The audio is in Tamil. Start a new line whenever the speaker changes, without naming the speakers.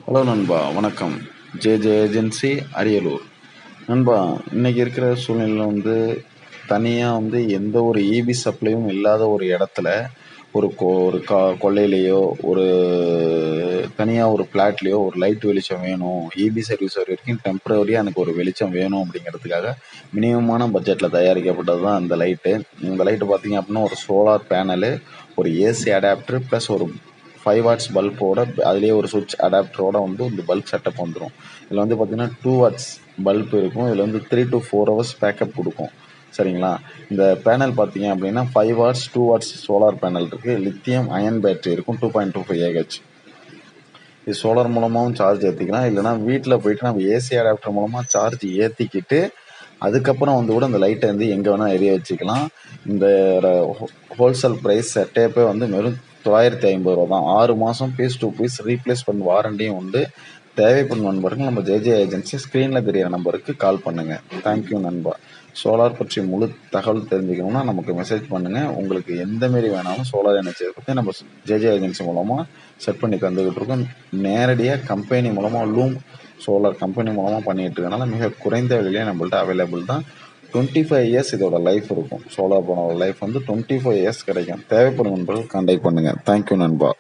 ஹலோ நண்பா, வணக்கம். J agency Ariyalur. நண்பா, இன்னைக்கு இருக்கிற சூழ்நிலையில் தனியாக எந்த ஒரு இபி சப்ளையும் இல்லாத ஒரு இடத்துல ஒரு கொல்லையிலையோ ஒரு தனியாக ஒரு பிளாட்லேயோ ஒரு லைட் வெளிச்சம் வேணும். இபி சர்வீஸ் வரைக்கும் டெம்பரவரியாக எனக்கு ஒரு வெளிச்சம் வேணும் அப்படிங்கிறதுக்காக மினிமமான பட்ஜெட்டில் தயாரிக்கப்பட்டது தான் இந்த லைட்டு. இந்த லைட்டு பார்த்தீங்க அப்படின்னா ஒரு சோலார் பேனலு, ஒரு ஏசி அடாப்டர் ப்ளஸ் ஒரு 5 வாட்ஸ் பல்போட அதிலேயே ஒரு சுவிட்ச் அடாப்டரோட இந்த பல்ப் செட்டப் வந்துடும். இதில் பார்த்தீங்கன்னா 2 வாட்ஸ் பல்ப் இருக்கும். இதில் 3 to 4 ஹவர்ஸ் பேக்கப் கொடுக்கும். சரிங்களா? இந்த பேனல் பார்த்தீங்க அப்படின்னா 5 வாட்ஸ் 2 வாட்ஸ் சோலார் பேனல் இருக்குது. லித்தியம் அயன் பேட்டரி இருக்கும் 2.25 ஏஹெச். இது சோலார் மூலமாகவும் சார்ஜ் ஏற்றிக்கலாம். இல்லைனா வீட்டில் போயிட்டு நம்ம ஏசி அடாப்டர் மூலமாக சார்ஜ் ஏற்றிக்கிட்டு அதுக்கப்புறம் கூட இந்த லைட்டை எங்கே வேணால் எரிய வச்சுக்கலாம். இந்த ஹோல்சேல் ப்ரைஸ் செட்டேப்பே வெறும் 950 ரூபா தான். 6 மாதம் பீஸ் டு பீஸ் ரீப்ளேஸ்மெண்ட் வாரண்டியும் உண்டு. தேவைப்படும் நண்பர்கள் நம்ம ஜே ஏஜென்சி ஸ்க்ரீனில் தெரியிற நம்பருக்கு கால் பண்ணுங்கள். தேங்க்யூ நண்பா. சோலார் பற்றி முழு தகவல் தெரிஞ்சுக்கணும்னா நமக்கு மெசேஜ் பண்ணுங்கள். உங்களுக்கு எந்த மாரி வேணாலும் சோலார் எனர்ஜியை பற்றி நம்ம ஜே ஏஜென்சி மூலமாக செட் பண்ணி தந்துக்கிட்டு இருக்கோம். நேரடியாக கம்பெனி மூலமாக லூம் சோலார் கம்பெனி மூலமாக பண்ணிகிட்டு இருக்கனால மிக குறைந்த விலையிலே நம்மள்ட்ட அவைலபிள் தான். 25 இயர்ஸ் இதோட லைஃப் இருக்கும். சோலார் போனோட லைஃப் 25 இயர்ஸ் கிடைக்கும். தேவைப்படும் நண்பர்கள் கான்டாக்ட் பண்ணுங்கள். தேங்க்யூ நண்பா.